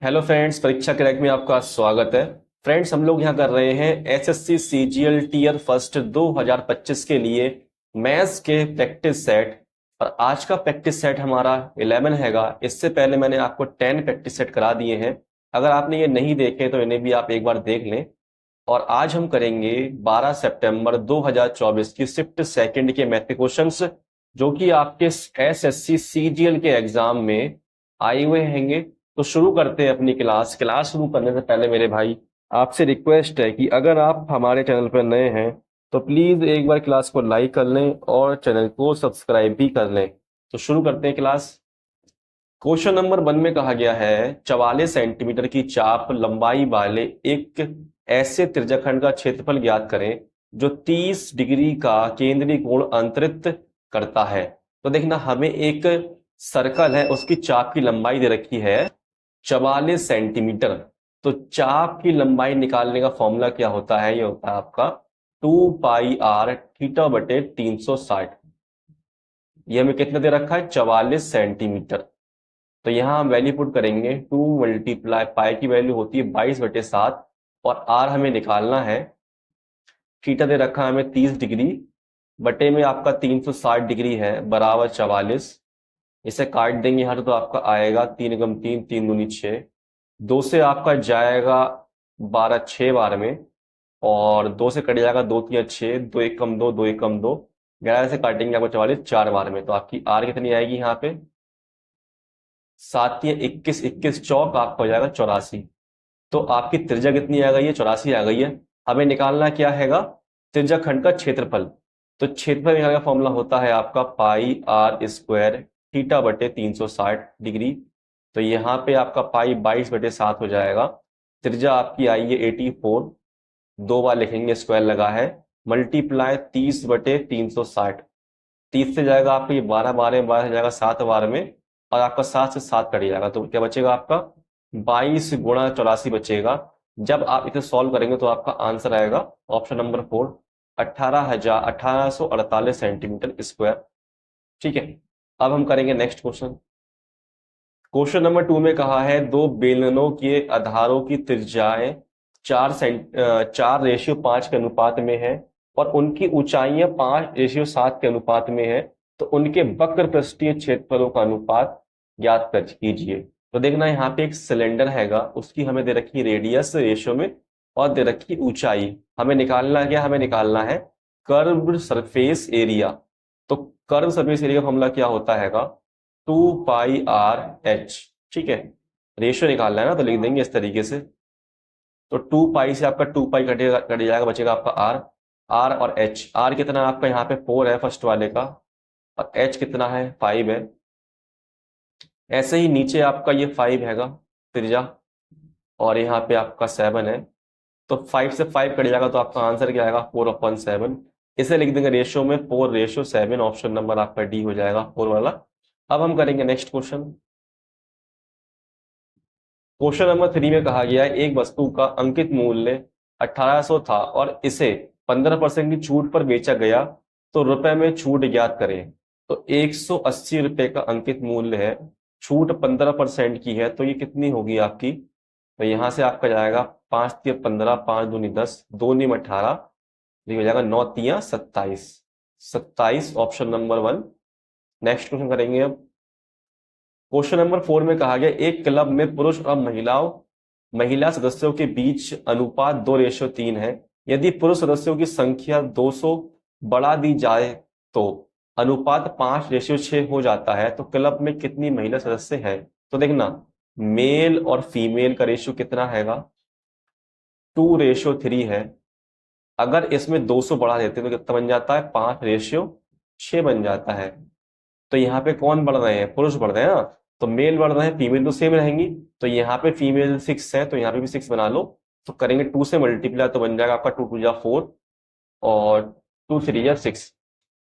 Hello friends, परीक्षा crack में आपका स्वागत है। फ्रेंड्स, हम लोग यहाँ कर रहे हैं एसएससी सीजीएल टीयर फर्स्ट 2025 के लिए मैथ्स के प्रैक्टिस सेट। और आज का प्रैक्टिस सेट हमारा 11 हैगा। इससे पहले मैंने आपको 10 प्रैक्टिस सेट करा दिए हैं। अगर आपने ये नहीं देखे तो इन्हें भी आप एक बार देख लें। और आज हम करेंगे 12 सितंबर 2024 की शिफ्ट सेकंड के मैथ के क्वेश्चंस, जो कि आपके एसएससी सीजीएल के एग्जाम में आए हुए हैंगे। तो शुरू करते हैं अपनी क्लास शुरू करने से पहले मेरे भाई, आपसे रिक्वेस्ट है कि अगर आप हमारे चैनल पर नए हैं तो प्लीज एक बार क्लास को लाइक कर लें और चैनल को सब्सक्राइब भी कर लें। तो शुरू करते हैं क्लास। क्वेश्चन नंबर 1 में कहा गया है 44 सेंटीमीटर की चाप लंबाई वाले एक ऐसे त्रिज्याखंड का क्षेत्रफल ज्ञात करें जो 30 डिग्री का केंद्रीय कोण अंतरित करता है। तो देखना, हमें एक सर्कल है, उसकी चाप की लंबाई दे रखी है 44 सेंटीमीटर। तो चाप की लंबाई निकालने का फॉर्मूला क्या होता है? ये होता है आपका 2 पाई r थीटा बटे 360। ये हमें कितना दे रखा है? 44 सेंटीमीटर। तो यहां हम वैल्यू पुट करेंगे, 2 × पाई की वैल्यू होती है 22/7 और आर हमें निकालना है। थीटा दे रखा है हमें 30 डिग्री, बटे में आपका 360 डिग्री है, बराबर 44। इसे काट देंगे हर, तो आपका आएगा 3 × 3 3 दूनी 6। 2 से आपका जाएगा 12 6 बार में, और 2 से कट जाएगा 2 3 6, 2 1 कम 2, 2 1 कम 2, 11 से काटेंगे आपको 44 4 बार में। तो आपकी आर कितनी आएगी यहाँ पे? 7 या 21, 21 चौक आपका हो जाएगा 84। तो आपकी त्रिज्या कितनी आ गई है? 84 आ गई है। हमें निकालना क्या हैगा? त्रिज्या खंड का क्षेत्रफल। तो क्षेत्रफल निकालने का फॉर्मूला होता है आपका पाई आर स्क्वायर थीटा बटे 360 डिग्री। तो यहाँ पे आपका पाई 22/7 हो जाएगा। त्रिज्या आपकी आई है 84, 2 बार लिखेंगे, स्क्वायर लगा है, मल्टीप्लाई 30/360। 30 से जाएगा आपका ये 12 बार में, 12 से जाएगा 7 बार में, और आपका 7 से 7 कट जाएगा। तो क्या बचेगा आपका? 22 × 84 बचेगा। जब आप इसे सॉल्व करेंगे तो आपका आंसर आएगा ऑप्शन नंबर 4, 18,1848 सेंटीमीटर स्क्वायर। ठीक है, अब हम करेंगे नेक्स्ट क्वेश्चन। क्वेश्चन नंबर 2 में कहा है दो बेलनों के आधारों की त्रिज्याएं 4:5 के अनुपात में है और उनकी ऊंचाइयां 5:7 के अनुपात में है। तो उनके वक्र पृष्ठीय क्षेत्रफलों का अनुपात ज्ञात कर कीजिए। तो देखना, यहाँ पे एक सिलेंडर हैगा, उसकी हमें दे रखी रेडियस रेशियो में और दे रखी ऊंचाई। हमें निकालना क्या? हमें निकालना है कर्व्ड सरफेस एरिया। तो कर्व सरफेस एरिया का फॉर्मूला क्या होता हैगा? 2 पाई r h। ठीक है, रेशियो निकालना है ना, तो लिख देंगे इस तरीके से। तो 2 पाई से आपका 2 पाई कटेगा, कट जाएगा, बचेगा आपका आर। आर और एच, आर कितना आपका यहाँ पे 4 है फर्स्ट वाले का, और एच कितना है? 5 है। ऐसे ही नीचे आपका ये 5 हैगा त्रिज्या, और यहाँ पे आपका 7 है। तो 5 से 5 कट जाएगा, तो आपका आंसर क्या आएगा? 4/7। इसे लिख देंगे रेशियो में 4:7। ऑप्शन नंबर आपका डी हो जाएगा 4 वाला। अब हम करेंगे नेक्स्ट क्वेश्चन। क्वेश्चन नंबर 3 में कहा गया है एक वस्तु का अंकित मूल्य 1800 था और इसे 15% की छूट पर बेचा गया, तो रुपए में छूट ज्ञात करें। तो 180 रुपए का अंकित मूल्य है, छूट 15% की है, तो ये कितनी होगी आपकी? तो यहां से आपका जाएगा 5 × 15, 5 दूनी 10, 2 × 18, ये हो जाएगा 9 × 27। 27 ऑप्शन नंबर 1। नेक्स्ट क्वेश्चन करेंगे अब। क्वेश्चन नंबर 4 में कहा गया एक क्लब में पुरुष और महिला सदस्यों के बीच अनुपात 2:3 है। यदि पुरुष सदस्यों की संख्या 200 बढ़ा दी जाए तो अनुपात 5:6 हो जाता है। तो क्लब में कितनी महिला सदस्य हैं? तो देखना, मेल और फीमेल का रेशियो कितना हैगा? 2:3 है। अगर इसमें 200 बढ़ा देते तो कितना बन जाता है? 5:6 बन जाता है। तो यहाँ पे कौन बढ़ रहे हैं? पुरुष बढ़ रहे हैं ना। तो मेल बढ़ रहे हैं, फीमेल तो सेम रहेंगी। तो यहाँ पे फीमेल 6 है, तो यहाँ पे भी 6 बना लो। तो करेंगे 2 से मल्टीप्लाई, तो बन जाएगा आपका 2 2 जा 4 और 2 3 जा 6।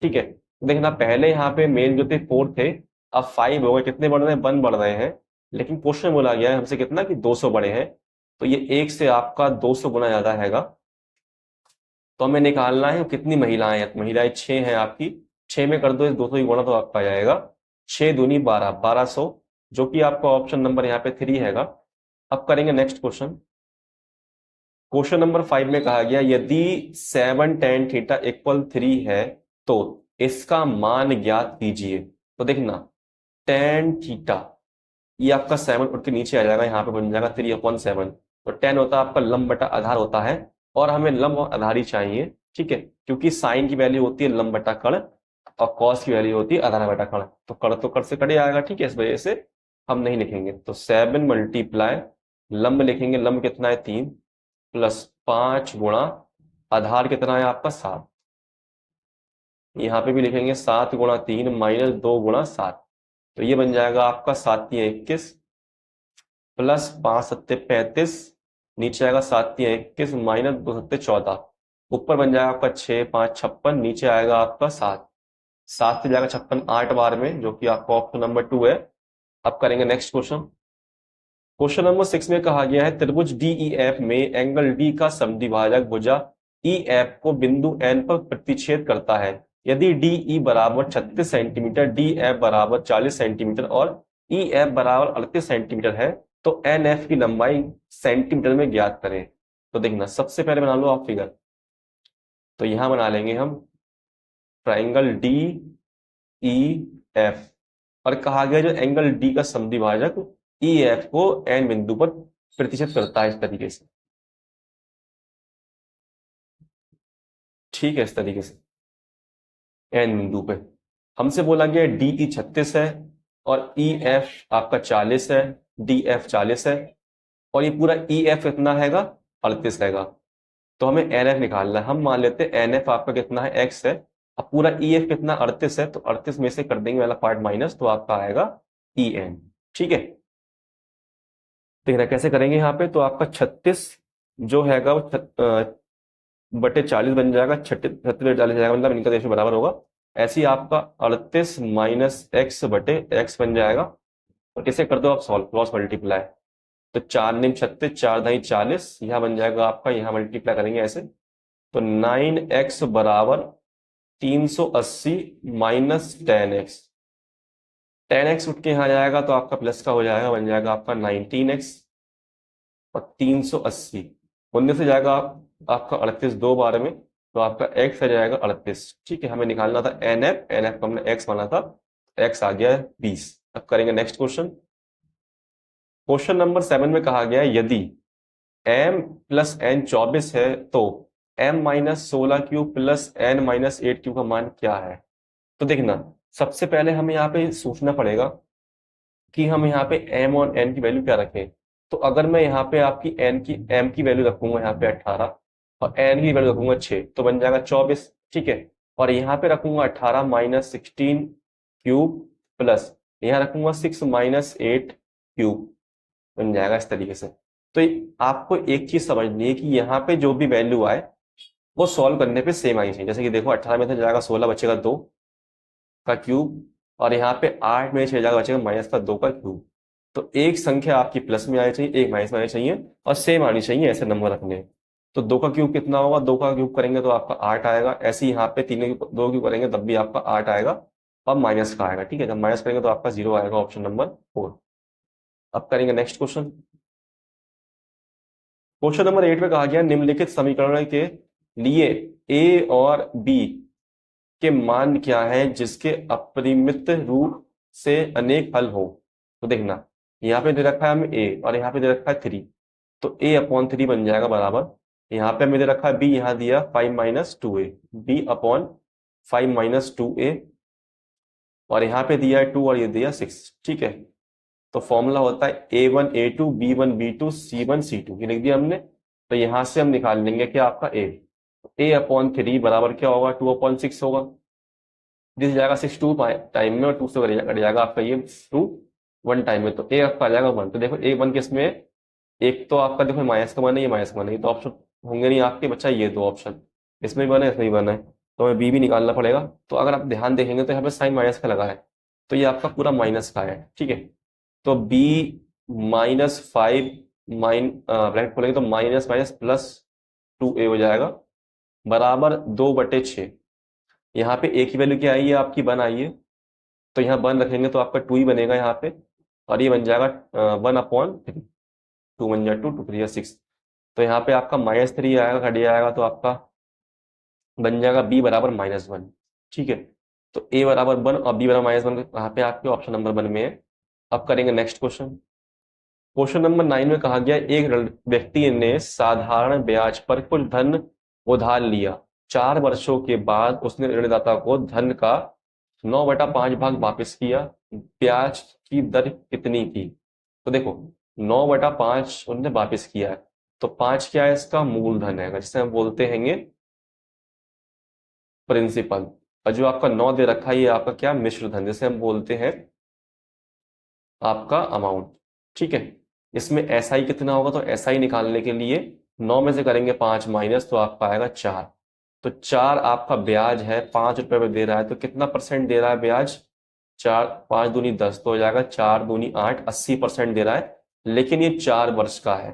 ठीक है, तो देखना, पहले यहाँ पे मेल जो थे 4 थे, अब 5 हो गए। कितने बढ़ रहे हैं? 1 बढ़ रहे हैं। लेकिन क्वेश्चन बोला गया है हमसे कितना कि 200 बड़े हैं, तो ये 1 से आपका 200 गुना ज्यादा हैगा। तो हमें निकालना है कितनी महिलाएं हैं। तो महिलाएं 6 हैं आपकी। 6 में कर दो इस 200 की गुणा, तो आपका आ जाएगा 6 दूनी 12, 1200, जो कि आपका ऑप्शन नंबर यहाँ पे 3 हैगा। अब करेंगे नेक्स्ट क्वेश्चन। क्वेश्चन नंबर 5 में कहा गया यदि 7 tan θ = 3 है तो इसका मान ज्ञात कीजिए। तो देखना, tan θ, ये आपका 7 उठ के नीचे आ जाएगा, यहाँ पे बन जाएगा 3/7। तो tan होता है आपका लंब बटा आधार होता है, और हमें लंब और आधार ही चाहिए, ठीक है, क्योंकि साइन की वैल्यू होती है लंब बटा कर्ण और कॉस की वैल्यू होती है आधार बटा कर्ण। तो कर्ण तो कर्ण से कट जाएगा, ठीक है, इस वजह से हम नहीं लिखेंगे। तो 7 मल्टीप्लाई लंब लिखेंगे, लंब कितना है 3, प्लस 5 गुणा आधार कितना है आपका 7। यहाँ पे भी लिखेंगे 7 गुणा 3 माइनस 2 गुणा 7। तो ये बन जाएगा आपका 7×3=21 प्लस 5×7=35, नीचे आएगा 7×3=21 माइनस 2×7=14। ऊपर बन जाएगा आपका 6×5=56, नीचे आएगा आपका 7। 7 से जाएगा 56 8 बार में, जो कि आपका ऑप्शन नंबर 2 है। अब करेंगे नेक्स्ट क्वेश्चन। क्वेश्चन नंबर 6 में कहा गया है त्रिभुज DEF में एंगल D का समद्विभाजक भुजा EF को बिंदु N पर प्रतिच्छेद करता है। यदि DE बराबर 36 सेंटीमीटर, DF बराबर 40 सेंटीमीटर और EF बराबर 38 सेंटीमीटर है तो NF की लंबाई सेंटीमीटर में ज्ञात करें। तो देखना, सबसे पहले बना लो आप फिगर। तो यहां बना लेंगे हम ट्राइंगल DEF, और कहा गया जो एंगल D का समद्विभाजक EF को N बिंदु पर प्रतिच्छेद करता है, इस तरीके से, ठीक है, इस तरीके से N बिंदु पे। हमसे बोला गया DE 36 है और EF आपका 40 है, DF 40 है, और ये पूरा EF कितना हैगा 38 हैगा। तो हमें NF निकालना है। हम मान लेते हैं NF आपका कितना है X है, अब पूरा EF कितना 38 है, तो 38 में से कर देंगे वाला पार्ट माइनस, तो आपका आएगा EN, ठीक है। देख रहे कैसे करेंगे यहाँ पे, तो आपका 36 जो हैगा वो बटे 40 बन जाएगा, 36 बटे 40 जाएगा, मतलब इनका रेशियो बराबर होगा। ऐसे ही आपका 38 माइनस एक्स बटे एक्स बन जाएगा, और इसे कर दो आप सॉल्व, क्रॉस मल्टीप्लाई। तो 4×9 = 36, 4×10 = 40, यहाँ बन जाएगा आपका, यहाँ मल्टीप्लाई करेंगे ऐसे, तो 9x बराबर 380 माइनस 10x। 10x उठ के यहाँ जाएगा तो आपका प्लस का हो जाएगा, बन जाएगा आपका 19x, और 380 19 से जाएगा आपका 38 दो बार में, तो आपका x आ जाएगा 38, ठीक है। हमें निकालना था NF, NF को हमने x माना था, x आ गया है 20। अब करेंगे नेक्स्ट क्वेश्चन। क्वेश्चन नंबर 7 में कहा गया है यदि m प्लस n 24 है तो m-16 cube plus n-8 cube का मान क्या है। तो देखना, सबसे पहले हमें यहाँ पे सोचना पड़ेगा कि हम यहाँ पे m और n की वैल्यू क्या रखें। तो अगर मैं यहाँ पे आपकी m की वैल्यू रखूंगा यहाँ पे 18 और n की वैल्यू रखूंगा 6, तो बन जाएगा 24, ठीक है। और यहाँ पे रखूंगा 18 माइनस 16 क्यूब प्लस यहाँ रखूंगा 6 माइनस 8 क्यूब, बन जाएगा इस तरीके से। तो आपको एक चीज समझनी है कि यहाँ पे जो भी वैल्यू आए वो सॉल्व करने पे सेम आई चाहिए। जैसे कि देखो 18 में से जाएगा 16, बचेगा 2 का क्यूब, और यहाँ पे 8 में 6 जाएगा, बचेगा माइनस का 2 का क्यूब। तो एक संख्या आपकी प्लस में आनी चाहिए, एक माइनस में आनी चाहिए, और सेम आनी चाहिए, ऐसे नंबर रखने हैं। तो 2 का क्यूब कितना होगा, 2 का क्यूब करेंगे तो आपका 8 आएगा। ऐसे ही यहाँ पे 2 क्यूब करेंगे तब भी आपका 8 आएगा, और माइनस का आएगा, ठीक है। जब माइनस करेंगे तो आपका 0 आएगा, ऑप्शन नंबर 4। अब करेंगे नेक्स्ट क्वेश्चन। क्वेश्चन नंबर 8 में कहा गया निम्नलिखित समीकरण के लिए ए और बी के मान क्या है जिसके अपरिमित रूप से अनेक हल हो। तो देखना, यहाँ पे दे रखा है हमें ए और यहाँ पे दे रखा है 3, तो a/3 बन जाएगा बराबर, यहाँ पे हमें दे रखा है b, यहाँ दिया 5-2a, b/5-2a, और यहाँ पे दिया है 2 और ये दिया 6, ठीक है। तो फॉर्मूला होता है a1 a2 b1 b2 c1 c2, ये लिख दिया हमने। तो यहाँ से हम निकाल लेंगे क्या आपका a/3 बराबर क्या होगा, 2/6 होगा। दिस जाएगा 6 2 टाइम में, और 2 से कट जाएगा आपका ये 2 1 टाइम में, तो a आपका आ जाएगा 1। तो देखो a1 किस में है, एक तो आपका देखो माइनस का बना है, ये माइनस का बना है, ये तो ऑप्शन होंगे नहीं आपके बच्चा, ये दो ऑप्शन इसमें भी बना है, इसमें भी बना है, तो हमें बी भी निकालना पड़ेगा। तो अगर आप ध्यान देखेंगे तो यहाँ पे साइन माइनस का लगा है, तो ये आपका पूरा माइनस का है, ठीक है। तो b -5 ब्रैकेट खोलेंगे तो माइनस माइनस प्लस 2a हो जाएगा, बराबर 2/6। यहाँ पे a की वैल्यू क्या आई है आपकी 1 आई है, तो यहाँ 1 रखेंगे तो आपका 2 ही बनेगा यहाँ पे, और ये बन जाएगा 1/3। 2 1 जा 2, 2 3 जा 6। तो यहाँ पे आपका -3 आएगा, घट जाएगा तो आपका बन जाएगा b बराबर -1। ठीक है, तो a बराबर 1 और b बराबर -1 यहाँ पे आपके ऑप्शन नंबर 1 में है। अब करेंगे नेक्स्ट क्वेश्चन। क्वेश्चन नंबर 9 में कहा गया एक व्यक्ति ने साधारण ब्याज पर कुछ धन उधार लिया। 4 वर्षों के बाद उसने ऋणदाता को धन का 9/5 भाग वापस किया। ब्याज की दर कितनी थी? तो देखो, 9/5 उन्होंने वापस किया है, तो 5 क्या है? इसका मूलधन है, जिसे हम बोलते हैं प्रिंसिपल। और जो आपका 9 दे रखा है ये आपका क्या? मिश्र धन, जिसे हम बोलते हैं आपका अमाउंट। ठीक है, इसमें एसआई कितना होगा? तो एसआई निकालने के लिए 9 में से करेंगे 5 माइनस, तो आपका आएगा 4। तो 4 आपका ब्याज है, 5 रुपए में दे रहा है, तो कितना परसेंट दे रहा है ब्याज? 4, 5 दूनी 10, तो हो जाएगा 4 दूनी 8, 80% दे रहा है। लेकिन ये 4 वर्ष का है,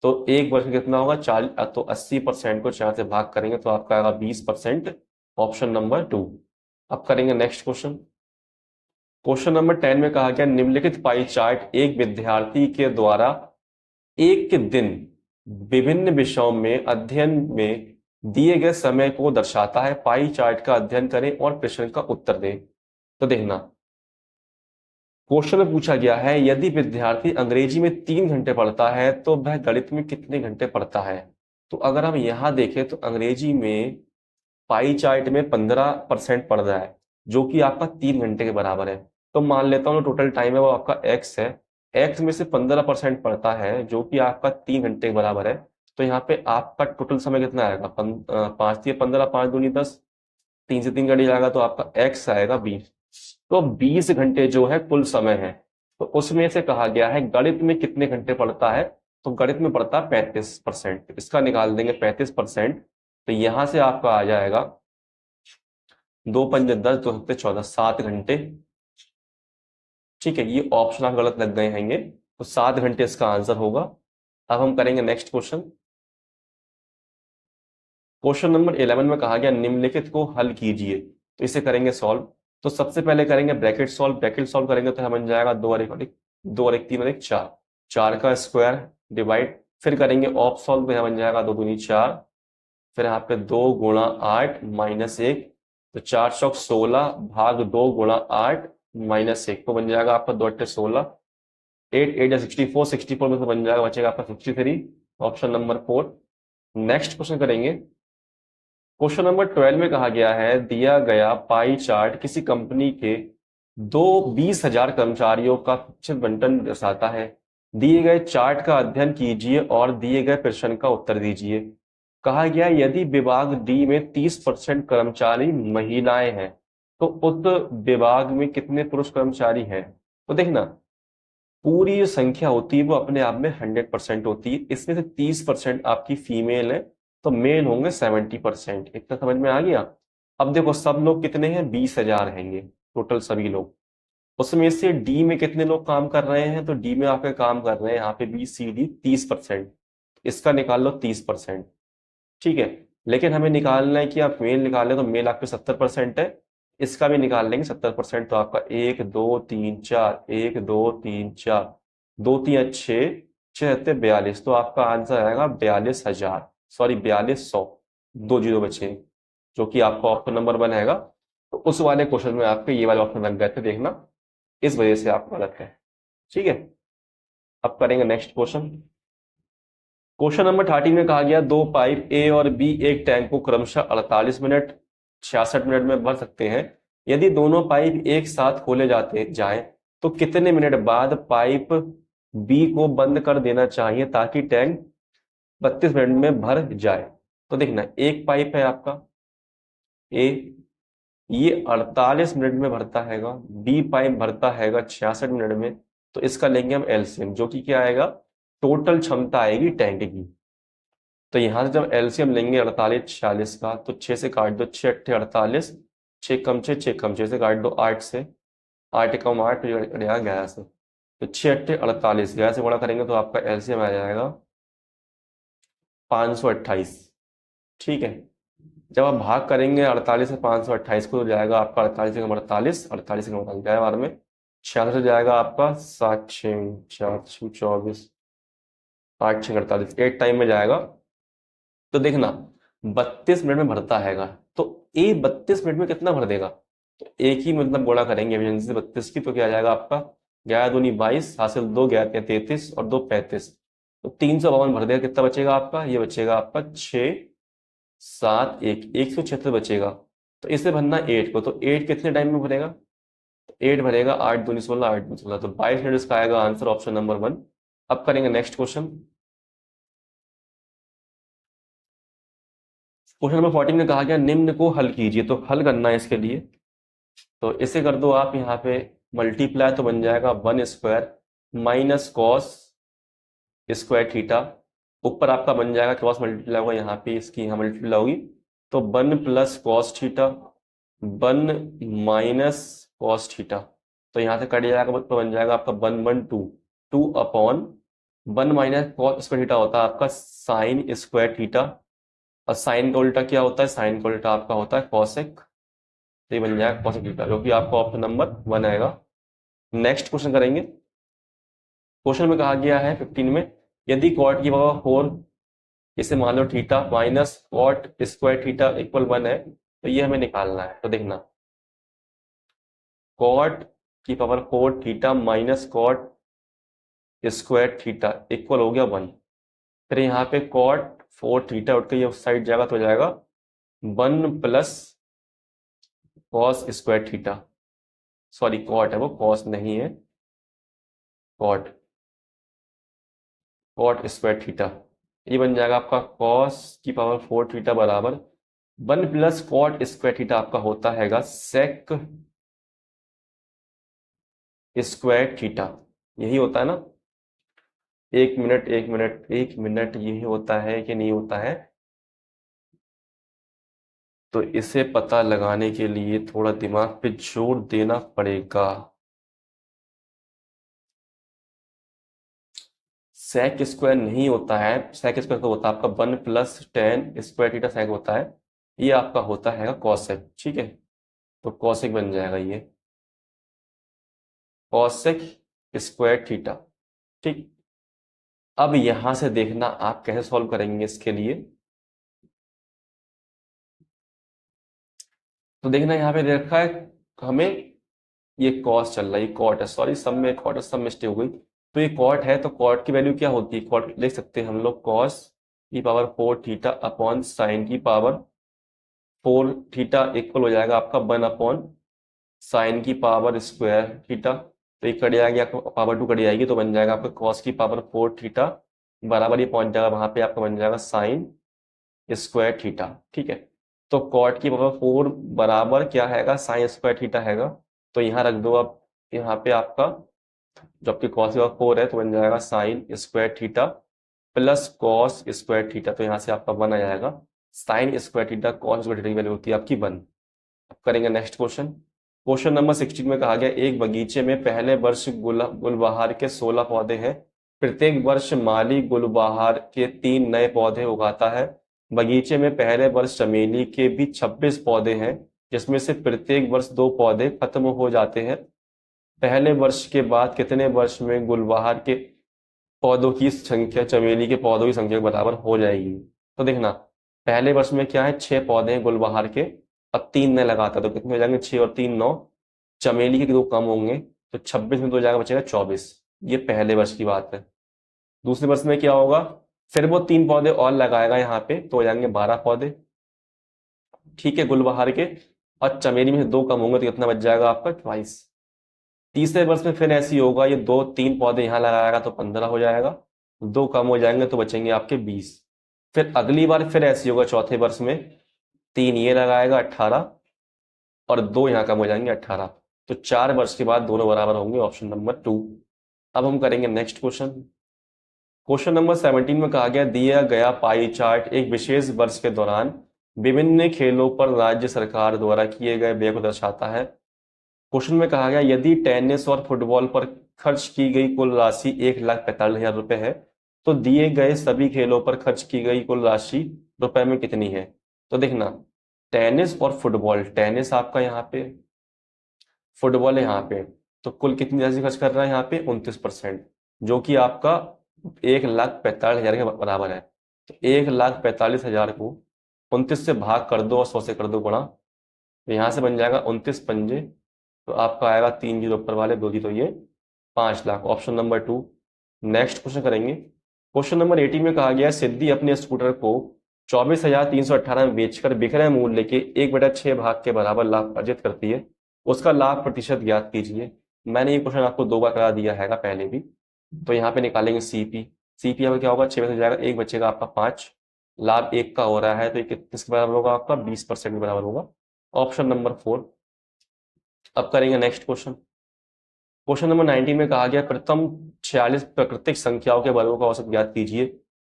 तो एक वर्ष में कितना होगा? 40, तो 80% को 4 से भाग करेंगे तो आपका आएगा 20%। Option number 2। अब करेंगे नेक्स्ट क्वेश्चन। क्वेश्चन नंबर 10 में कहा गया निम्नलिखित पाई चार्ट एक विद्यार्थी के द्वारा एक दिन विभिन्न विषयों में अध्ययन में दिए गए समय को दर्शाता है। पाई चार्ट का अध्ययन करें और प्रश्न का उत्तर दें। तो देखना, क्वेश्चन में पूछा गया है यदि विद्यार्थी अंग्रेजी में 3 घंटे पढ़ता है तो वह गणित में कितने घंटे पढ़ता है। तो अगर हम यहां देखें तो अंग्रेजी में पाई चार्ट में 15% पड़ रहा है, जो कि आपका 3 घंटे के बराबर है। तो मान लेता हूँ टोटल टाइम है वो आपका एक्स है, एक्स में से 15% पड़ता है, जो कि आपका 3 घंटे के बराबर है। तो यहाँ पे आपका टोटल समय कितना आएगा? 5 × 3 = 15, 5 दूनी 10, 3 से 3 कट जाएगा, तो आपका एक्स आएगा 20। तो 20 घंटे जो है कुल समय है। तो उसमें से कहा गया है गणित में कितने घंटे पढ़ता है। तो गणित में पढ़ता है 35%, इसका निकाल देंगे 35%। तो यहां से आपका आ जाएगा 2 पंजे 10, 2 सत्ते 14, 7 घंटे। ठीक है, ये ऑप्शन आप गलत लग गए हैंगे, तो 7 घंटे इसका आंसर होगा। अब हम करेंगे नेक्स्ट क्वेश्चन। क्वेश्चन नंबर 11 में कहा गया निम्नलिखित को हल कीजिए। तो इसे करेंगे सॉल्व। तो सबसे पहले करेंगे ब्रैकेट सॉल्व। ब्रैकेट सॉल्व करेंगे तो बन जाएगा 2 और 1, 2 और 1 3 और 1 4, 4 का स्क्वायर डिवाइड। फिर करेंगे ऑफ सॉल्व, तो यहाँ बन जाएगा 2 दूनी 4, फिर यहाँ पे 2 × 8 -1, तो 4 चौक 16 भाग 2 × 8 -1, तो बन जाएगा आपका 2 8 16, 8 8 64, 64 में से बन जाएगा, बचेगा आपका 53। Option number 4। नेक्स्ट क्वेश्चन करेंगे। क्वेश्चन नंबर 12 में कहा गया है दिया गया पाई चार्ट किसी कंपनी के 20,000 कर्मचारियों का निश्चित बंटन दर्शाता है। दिए गए चार्ट का अध्ययन कीजिए और दिए गए प्रश्न का उत्तर दीजिए। कहा गया यदि विभाग डी में 30% कर्मचारी महिलाएं हैं तो उक्त विभाग में कितने पुरुष कर्मचारी हैं। तो देखना, पूरी जो संख्या होती है वो अपने आप में 100% होती है, इसमें से 30% आपकी फीमेल है, तो मेल होंगे 70%। इतना समझ में आ गया। अब देखो सब लोग कितने हैं? 20,000 हैंगे टोटल सभी लोग। उसमें से डी में कितने लोग काम कर रहे हैं? तो डी में आपके काम कर रहे हैं यहाँ पे बी सी डी 30%, इसका निकाल लो 30%। ठीक है, लेकिन हमें निकालना है कि आप मेल निकाल लें, तो मेल आपके 70% है, इसका भी निकाल लेंगे 70%। तो आपका 1 2 3 4, 1 2 3 4, 2 3 6, 6 42, तो आपका आंसर आएगा 42,000, सॉरी 4200, 2 जीरो बचे, जो कि आपका ऑप्शन नंबर 1 हैगा। तो उस वाले क्वेश्चन में आपके ये वाले ऑप्शन लग गए थे, देखना, इस वजह से आपका गलत है। ठीक है, अब करेंगे नेक्स्ट क्वेश्चन। क्वेश्चन नंबर 13 में कहा गया दो पाइप ए और बी एक टैंक को क्रमशः 48 मिनट 66 मिनट में भर सकते हैं। यदि दोनों पाइप एक साथ खोले जाते जाएं तो कितने मिनट बाद पाइप बी को बंद कर देना चाहिए ताकि टैंक 32 मिनट में भर जाए। तो देखना, एक पाइप है आपका ए, ये 48 मिनट में भरता हैगा, बी पाइप भरता हैगा 66 मिनट में। तो इसका लेंगे हम एलसीएम, जो कि क्या आएगा? टोटल क्षमता आएगी टैंक की। तो यहां से जब एलसीएम लेंगे 48 46 का, तो 6 से काट दो, 6 8 48, 6 कम 6, 6 कम 6 से काट दो 8 से, 8 कम 8 गया 11 से, तो 6 8 48, 11 से बड़ा करेंगे तो आपका एलसीएम आ जाएगा 528। ठीक है, जब आप भाग करेंगे 48 से 528 को, तो जाएगा आपका 48 से 48, 48 से 48 जाएगा बार में 66 हो जाएगा आपका 7 6 4 6 24, 8 6 48, 8 टाइम में जाएगा। तो देखना 32 मिनट में भरता हैगा, तो ए 32 मिनट में कितना भर देगा? तो एक ही मतलब गुणा करेंगे एफिशिएंसी से 32 की, तो क्या आ जाएगा आपका 11 दूनी 22, हासिल 2 11 33 और 2 35, तो 352 भर देगा। कितना बचेगा आपका? ये बचेगा आपका 6 7 1 176 बचेगा। तो इसे भरना 8 को, तो 8 कितने टाइम में भरेगा? तो 8 भरेगा 8 दूनी 16 8 दूनी 16, तो 22 मिनट इसका आएगा आंसर, ऑप्शन नंबर 1। अब करेंगे नेक्स्ट क्वेश्चन। क्वेश्चन नंबर 14 में कहा गया निम्न को हल कीजिए, तो हल करना है इसके लिए। तो इसे कर दो आप यहाँ पे मल्टीप्लाई, तो बन जाएगा 1 square minus cos square theta. ऊपर आपका बन जाएगा क्रॉस मल्टीप्लाई होगा, यहाँ पे इसकी यहाँ मल्टीप्लाई होगी, तो 1 plus cos theta 1 minus cos theta. तो यहाँ से कट जाएगा तो बन जाएगा आपका 1 1 2 2 upon 1 minus cos square theta होता है आपका साइन स्क्वायर थीटा, और साइन का उल्टा क्या होता है? साइन का उल्टा आपका होता है कॉसेक। तो ये बन जाएगा कॉसेक थीटा, जो कि आपका ऑप्शन नंबर 1 आएगा। नेक्स्ट क्वेश्चन करेंगे। क्वेश्चन में कहा गया है 15 में, यदि कॉट की पावर 4, इसे मान लो theta minus cot square theta equal 1 है, तो ये हमें निकालना है। तो देखना कॉट की power 4 theta minus cot square theta equal हो गया 1। फिर यहाँ पे कॉट 4 थीटा उठ के ये उस साइड जाएगा, तो हो जाएगा 1 plus cos square theta, sorry cot है वो, कॉस नहीं है, कॉट कॉट स्क्वायर थीटा। ये बन जाएगा आपका कॉस की पावर 4 थीटा बराबर 1 प्लस कॉट स्क्वायर थीटा आपका होता हैगा सेक स्क्वायर थीटा। यही होता है ना? 1 मिनट 1 मिनट 1 मिनट, यही होता है कि नहीं होता है? तो इसे पता लगाने के लिए थोड़ा दिमाग पे जोर देना पड़ेगा। सेक स्क्वायर नहीं होता है, सेक स्क्वायर तो होता है आपका 1 plus tan square theta sec होता है, ये आपका होता है कॉसेक। ठीक है, तो कॉसेक बन जाएगा ये कॉसेक स्क्वायर थीटा। ठीक, अब यहां से देखना आप कैसे सॉल्व करेंगे इसके लिए। तो देखना यहाँ पे दे रखा है हमें, ये कॉस चल रहा है, ये कॉट है, सॉरी सब में कॉट है, सब मिस्टेक हो गई। तो ये कॉट है, तो कॉट की वैल्यू क्या होती है? कॉट लिख सकते हैं हम लोग कॉस की पावर 4 थीटा अपॉन साइन की पावर 4 थीटा इक्वल हो जाएगा आपका 1 अपॉन साइन की पावर स्क्वायर थीटा। तो ये कट जाएगी आपको, पावर 2 कट जाएगी, तो बन जाएगा आपका कॉस की पावर 4 थीटा बराबर ये पहुंच जाएगा वहां पे आपका बन जाएगा साइन स्क्वायर थीटा। ठीक है, तो कॉट की पावर 4 बराबर क्या हैगा? साइन स्क्वायर थीटा हैगा। तो यहाँ रख दो अब, यहाँ पे आपका जबकि कॉस की पावर 4 है, तो बन जाएगा sine square theta plus cos square theta, तो यहाँ से आपका 1 आ जाएगा। Sine square theta cos square theta की वैल्यू होती है आपकी 1। अब करेंगे नेक्स्ट क्वेश्चन। क्वेश्चन नंबर 16 में कहा गया एक बगीचे में पहले वर्ष गुलबहार के 16 पौधे हैं, प्रत्येक वर्ष माली गुलबहार के 3 नए पौधे उगाता है। बगीचे में पहले वर्ष चमेली के भी 26 पौधे हैं, जिसमें से प्रत्येक वर्ष 2 पौधे खत्म हो जाते हैं। पहले वर्ष के बाद कितने वर्ष में गुलबहार के पौधों की संख्या चमेली के पौधों की संख्या के बराबर हो जाएगी? तो देखना पहले वर्ष में क्या है, 6 पौधे हैं गुलबहार के, अब 3 नए लगाता है, तो कितने हो जाएंगे? 6 और 3 9, चमेली के 2 कम होंगे, तो 26 में तो हो जाएगा बचेगा 24। ये पहले वर्ष की बात है। दूसरे वर्ष में क्या होगा? फिर वो 3 पौधे और लगाएगा यहाँ पे, तो हो जाएंगे 12 पौधे, ठीक है, गुलबहार के, और चमेली में से 2 कम होंगे, तो कितना बच जाएगा आपका 22। तीसरे वर्ष में फिर ऐसे ही होगा, ये 2 3 पौधे यहाँ लगाएगा तो 15 हो जाएगा, 2 कम हो जाएंगे तो बचेंगे आपके 20। फिर अगली बार फिर ऐसे ही होगा, चौथे वर्ष में 3 ये लगाएगा 18, और 2 यहाँ कम हो जाएंगे 18, तो 4 वर्ष के बाद दोनों बराबर होंगे, ऑप्शन नंबर 2। अब हम करेंगे नेक्स्ट क्वेश्चन। क्वेश्चन नंबर 17 में कहा गया दिया गया पाई चार्ट एक विशेष वर्ष के दौरान विभिन्न खेलों पर राज्य सरकार द्वारा किए गए व्यय को दर्शाता है। क्वेश्चन में कहा गया यदि टेनिस और फुटबॉल पर खर्च की गई कुल राशि 1,45,000 रुपए है, तो दिए गए सभी खेलों पर खर्च की गई कुल राशि रुपए में कितनी है? तो देखना टेनिस और फुटबॉल, टेनिस आपका यहाँ पे, फुटबॉल है यहाँ पे, तो कुल कितनी राशि खर्च कर रहा है यहाँ पे? 29%, जो कि आपका 1,45,000 के बराबर है। तो 1,45,000 को 29 से भाग कर दो और 100 से कर दो गुणा। तो यहाँ से बन जाएगा 29 पंजे, तो आपका आएगा 3 जीरो ऊपर वाले, 2 जीरो ये 5,00,000, ऑप्शन नंबर 2। नेक्स्ट क्वेश्चन करेंगे। क्वेश्चन नंबर 18 में कहा गया है, सिद्धि अपने स्कूटर को 24,318 में बेचकर बिक्रय मूल्य के 1/6 भाग के बराबर लाभ अर्जित करती है, उसका लाभ प्रतिशत ज्ञात कीजिए। मैंने ये क्वेश्चन आपको 2 बार करा दिया है पहले भी। तो यहाँ पे निकालेंगे सीपी। सीपी में क्या होगा, 6 में से जाएगा 1 बचेगा आपका 5, लाभ 1 का हो रहा है, तो ये किसके बराबर होगा आपका, 20% के बराबर होगा, ऑप्शन नंबर 4। अब करेंगे नेक्स्ट क्वेश्चन। क्वेश्चन नंबर 19 में कहा गया, प्रथम 46 प्राकृतिक संख्याओं के वर्गों का औसत ज्ञात कीजिए।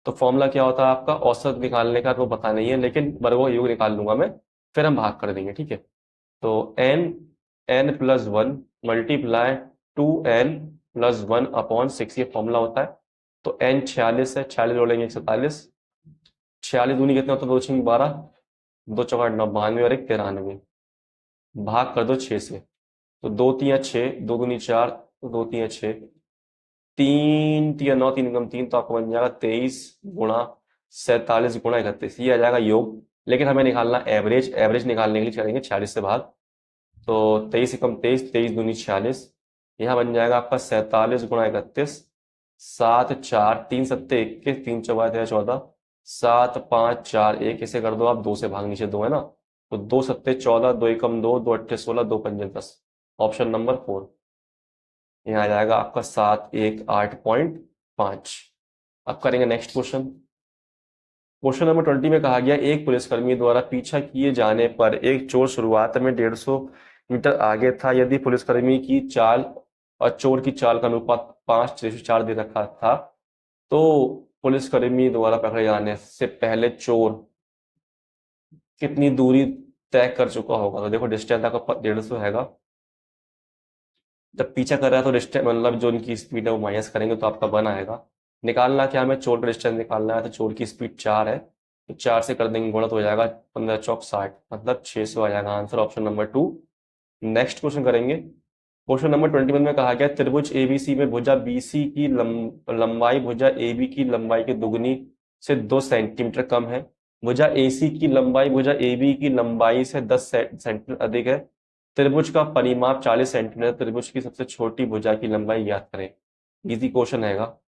तो फॉर्मूला क्या होता है आपका, औसत निकालने का तो पता नहीं है, लेकिन वर्गों का योग निकाल लूंगा मैं, फिर हम भाग कर देंगे, ठीक है। तो n+1 मल्टीप्लाई 2n+1 अपॉन 6 ये फॉर्मूला होता है। तो n 46 है, 46 जोड़ेंगे 147, 46 दूनी कितना होता है, 2 6 12, 2 चौका 9 92 और 1 93, भाग कर दो 6 से। तो 2 3 6, 2 दूनी 4, 2 3 6, 3 3 9, 3 कम 3, तो आपको बन जाएगा 23 गुणा 47 गुणा 31, ये आ जाएगा योग। लेकिन हमें निकालना एवरेज, एवरेज निकालने के लिए करेंगे 46 से भाग। तो 23 कम 23, 23 दूनी 46, यहाँ बन जाएगा आपका 47 गुणा 31, 7 4 3 सत्ते 21, 3 चौबा 14, 7 5 4 1, इसे कर दो आप 2 से भाग, नीचे 2 है ना, तो 2 सत्ते 14, 2 एकम 2, 2 अट्ठे 16, 2 पंजे 10, ऑप्शन नंबर 4। यहाँ आ जाएगा आपका 718.5। अब करेंगे नेक्स्ट क्वेश्चन। क्वेश्चन नंबर 20 में कहा गया, एक पुलिसकर्मी द्वारा पीछा किए जाने पर एक चोर शुरुआत में 150 मीटर आगे था। यदि पुलिसकर्मी की चाल और चोर की चाल का अनुपात 5:4 दे रखा था, तो पुलिसकर्मी द्वारा पकड़े जाने से पहले चोर कितनी दूरी तय कर चुका होगा। तो देखो डिस्टेंस आपका 150 हैगा, जब पीछा कर रहा है तो डिस्टेंस मतलब जो उनकी स्पीड है वो माइनस करेंगे तो आपका 1 आएगा। निकालना क्या, हमें चोर का डिस्टेंस निकालना है, तो चोर की स्पीड 4 है, तो 4 से कर देंगे गुणा तो हो जाएगा 15 चौक 60, मतलब 600 आ जाएगा answer, option number 2। Next question करेंगे। क्वेश्चन नंबर 21 में कहा गया, त्रिभुज एबीसी में भुजा बीसी की लंबाई भुजा एबी की लंबाई के दुगनी से 2 सेंटीमीटर कम है। भुजा एसी की लंबाई भुजा एबी की लंबाई से 10 सेंटीमीटर अधिक है। त्रिभुज का परिमाप 40 सेंटीमीटर, त्रिभुज की सबसे छोटी भुजा की लंबाई ज्ञात करें। इजी क्वेश्चन हैगा।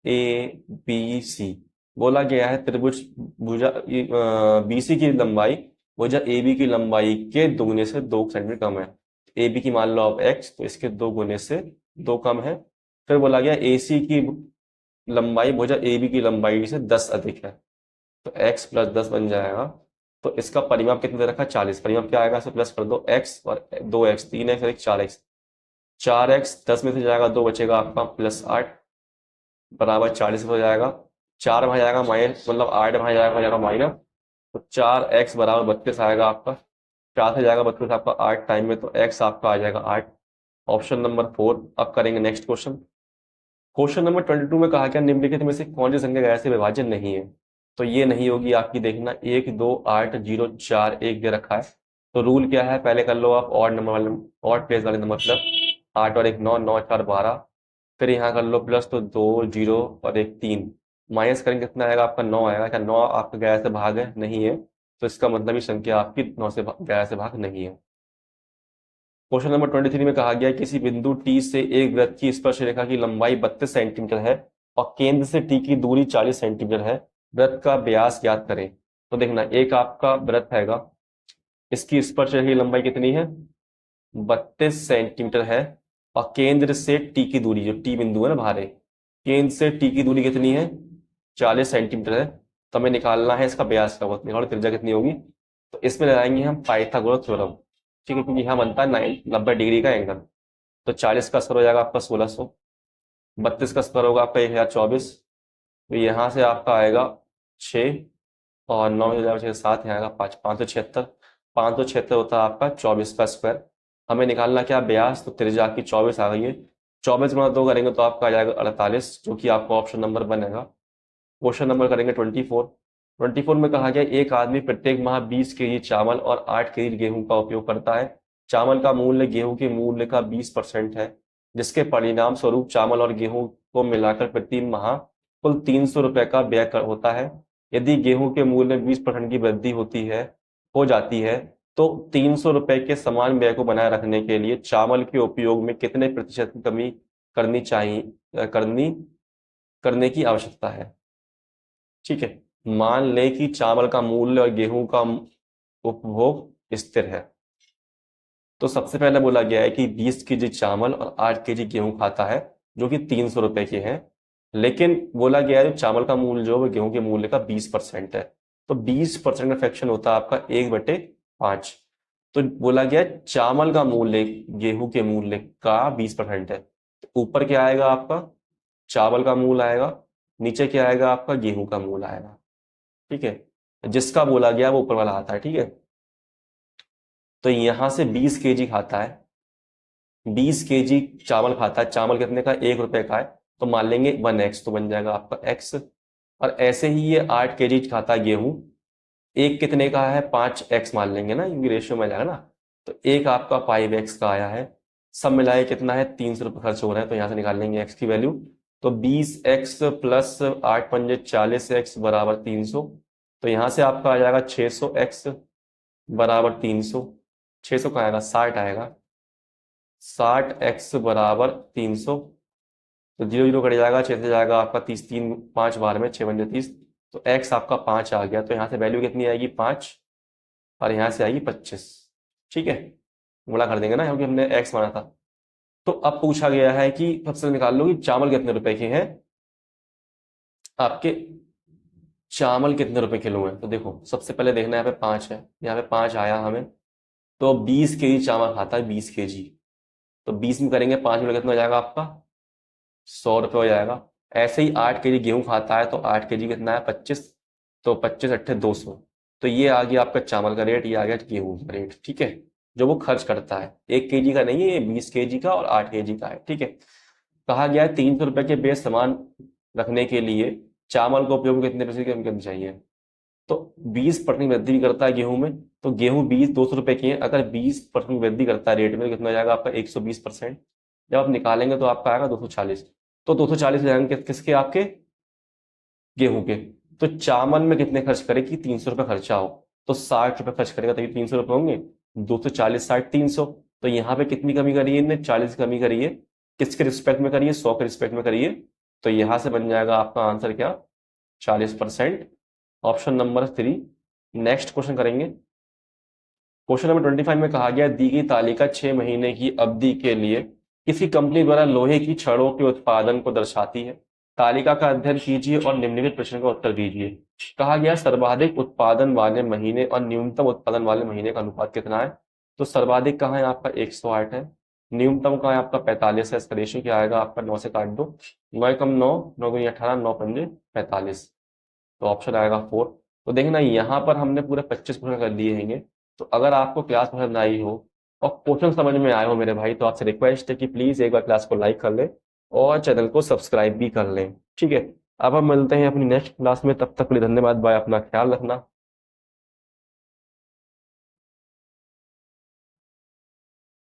ए बी सी बोला गया है, त्रिभुज भुजा बीसी की लंबाई भुजा ए बी की लंबाई के दुगने से 2 सेंटीमीटर कम है। ए बी की मान लो आप x, तो इसके 2 गुने से 2 कम है। फिर बोला गया ए सी की लंबाई भुजा ए बी की लंबाई से 10 अधिक है, तो x + 10 बन जाएगा। तो इसका परिमाप कितना दे रखा है, 40, परिमाप क्या आएगा, इसे प्लस कर दो, x और 2x, 3x और 1 4x, 4x 10 में से जाएगा 2 बचेगा आपका +8 बराबर 40 हो जाएगा। 4 भाग जाएगा माइनस, मतलब 8 भाग जाएगा माइनस, तो 4x बराबर 32 आएगा आपका। 4 से जाएगा 32 आपका 8 टाइम में, तो x आपका आ जाएगा 8, ऑप्शन नंबर 4। अब करेंगे नेक्स्ट क्वेश्चन। क्वेश्चन नंबर 22 में कहा गया, निम्नलिखित में से कौन सी संख्या गैर से विभाज्य नहीं है। तो ये नहीं होगी आपकी, देखना 1 2 8 0 4 1 दे रखा है। तो रूल क्या है, पहले कर लो आप ऑड नंबर वाले, ऑड प्लेस वाले नंबर प्लस, 8 और 1 9, 9 4 12, फिर यहाँ कर लो प्लस, तो 2 0 और 1 3, माइनस करेंगे कितना आएगा आपका 9 आएगा। क्या 9 आपका गैर से भाग है, नहीं है, तो इसका मतलब ये संख्या आपकी 9 से गैर से भाग नहीं है। क्वेश्चन नंबर 23 में कहा गया, किसी बिंदु टी से एक वृत्त की स्पर्श रेखा की लंबाई 32 सेंटीमीटर है और केंद्र से टी की दूरी 40 सेंटीमीटर है, वृत्त का व्यास ज्ञात करें। तो देखना, एक आपका वृत्त हैगा, इसकी स्पर्श रेखा की लंबाई कितनी है, 32 सेंटीमीटर है, और केंद्र से टी की दूरी, जो टी बिंदु है ना बाहर है, केंद्र से टी की दूरी कितनी है, 40 सेंटीमीटर है। तो हमें निकालना है इसका व्यास का, निकालो त्रिज्या कितनी होगी। तो इसमें लगाएंगे हम पाइथागोरस थ्योरम, ठीक है, क्योंकि यहाँ बनता है 90 डिग्री का एंगल। तो 40 का स्क्वायर हो जाएगा आपका 1600, 32 का स्क्वायर होगा आपका 1024, तो यहाँ से आपका आएगा 6 और 9 हो जाएगा 7, यहाँ आएगा 5, 576, 576 होता है आपका 24 का स्क्वायर। हमें निकालना क्या, ब्यास, तो त्रिज्या आपकी 24 आ गई है। 24 गुणा 2 करेंगे तो आपका आ जाएगा 48, जो कि आपका ऑप्शन नंबर बनेगा। क्वेश्चन नंबर करेंगे 24। 24 में कहा गया, एक आदमी प्रत्येक माह 20 केजी चावल और 8 केजी गेहूं का उपयोग करता है। चावल का मूल्य गेहूं के मूल्य का 20% है, जिसके परिणाम स्वरूप चावल और गेहूं को मिलाकर प्रति माह कुल 300 रुपए का व्यय होता है। यदि गेहूं के मूल्य में 20% की वृद्धि हो जाती है तो 300 रुपए के समान व्यय को बनाए रखने के लिए चावल के उपयोग में कितने प्रतिशत की कमी करनी चाहिए करने की आवश्यकता है। ठीक है, मान लें कि चावल का मूल्य और गेहूं का उपभोग स्थिर है। तो सबसे पहले बोला गया है कि 20 केजी चावल और 8 केजी गेहूं खाता है, जो कि 300 रुपए के हैं। लेकिन बोला गया है चावल का मूल्य जो है गेहूं के मूल्य का 20% है। तो 20% का फ्रैक्शन होता है आपका 1/5। तो बोला गया है चावल का मूल्य गेहूं के मूल्य का 20% है। तो ऊपर क्या आएगा आपका, चावल का मूल्य आएगा, नीचे क्या आएगा आपका, गेहूं का मूल्य आएगा। ठीक है, जिसका बोला गया वो ऊपर वाला आता है। ठीक है, तो यहां से 20 केजी खाता है, 20 केजी चावल खाता है। चावल कितने का, 1 रुपए का है, तो मान लेंगे 1x, तो बन जाएगा आपका x। और ऐसे ही ये 8 केजी खाता है गेहूं, एक कितने का है, 5x मान लेंगे ना, क्योंकि रेशियो में जाएगा ना। तो एक आपका 5x का आया है। सब मिलाए कितना है, 300 रुपये खर्च हो रहा है, तो यहाँ से निकाल लेंगे x की वैल्यू। तो 20x प्लस 8×5 = 40x बराबर 300। तो यहाँ से आपका आ जाएगा 600x बराबर 300। 600 का आएगा, 60 आएगा, 60x बराबर 300। तो 0 0 कट जाएगा, 6 से जाएगा आपका 30, 3 5 बार में 6×5 = 30। तो x आपका 5 आ गया। तो यहाँ से वैल्यू कितनी आएगी, 5, और यहाँ से आएगी 25। ठीक है, गुणा कर देंगे ना, क्योंकि हमने x माना था। तो अब पूछा गया है कि सबसे निकाल लो कि चावल कितने रुपए के हैं आपके, चावल कितने रुपए किलो है। तो देखो सबसे पहले देखना, यहाँ पे 5 है, यहाँ पे 5 आया हमें। तो 20 केजी चावल खाता है, 20 केजी। तो 20 में करेंगे 5 में कितना हो जाएगा आपका, 100 रुपये हो जाएगा। ऐसे ही 8 केजी गेहूं खाता है, तो 8 केजी कितना है, 25। तो 25 अट्ठे 200। तो ये आ गया आपका चावल का रेट, ये आ गया गेहूं का रेट। ठीक है, जो वो खर्च करता है, 1 केजी का नहीं है, ये 20 केजी का और 8 केजी का है। ठीक है, कहा गया है 300 रुपए के बेस सामान रखने के लिए चावल का उपयोग कितने पैसे की कमी करनी चाहिए। तो 20% वृद्धि करता है गेहूं में, तो गेहूं 200 रुपए की है, अगर 20% वृद्धि करता है रेट में, तो कितना हो जाएगा आपका, 120%। जब आप निकालेंगे तो आपका आएगा 240। तो 240 हो जाएंगे किसके, आपके गेहूं के। तो चावल में कितने खर्च करे कि 300 रुपये खर्चा हो, तो 60 रुपये खर्च करेगा, तभी 300 रुपये होंगे। 240 60 300। तो यहाँ पे कितनी कमी करी है इनने, 40 कमी करी है। किसके रिस्पेक्ट में करिए, 100 के रिस्पेक्ट में करिए। तो यहाँ से बन जाएगा आपका आंसर क्या, 40%। Option number 3। नेक्स्ट क्वेश्चन करेंगे। क्वेश्चन नंबर 25 में कहा गया, दी गई तालिका 6 महीने की अवधि के लिए किसी कंपनी द्वारा लोहे की छड़ों के उत्पादन को दर्शाती है। तालिका का अध्ययन कीजिए और निम्नलिखित प्रश्न का उत्तर दीजिए। कहा गया सर्वाधिक उत्पादन वाले महीने और न्यूनतम उत्पादन वाले महीने का अनुपात कितना है। तो सर्वाधिक कहाँ है आपका, 108 है। न्यूनतम कहाँ है आपका, 45 है। इसका रेशियो क्या आएगा आपका, 9 से काट दो, 9 कम 9, 9 दूनी 18, 9 पंजे 45। तो ऑप्शन आएगा 4। तो देखना यहाँ पर हमने पूरे 25 प्रश्न कर लिए हैं। तो अगर आपको क्लास पसंद आई हो और क्वेश्चन समझ में आए हो मेरे भाई, तो आपसे रिक्वेस्ट है कि प्लीज एक बार क्लास को लाइक कर लें और चैनल को सब्सक्राइब भी कर लें। ठीक है, अब हम मिलते हैं अपनी नेक्स्ट क्लास में, तब तक के लिए धन्यवाद, बाय, अपना ख्याल रखना।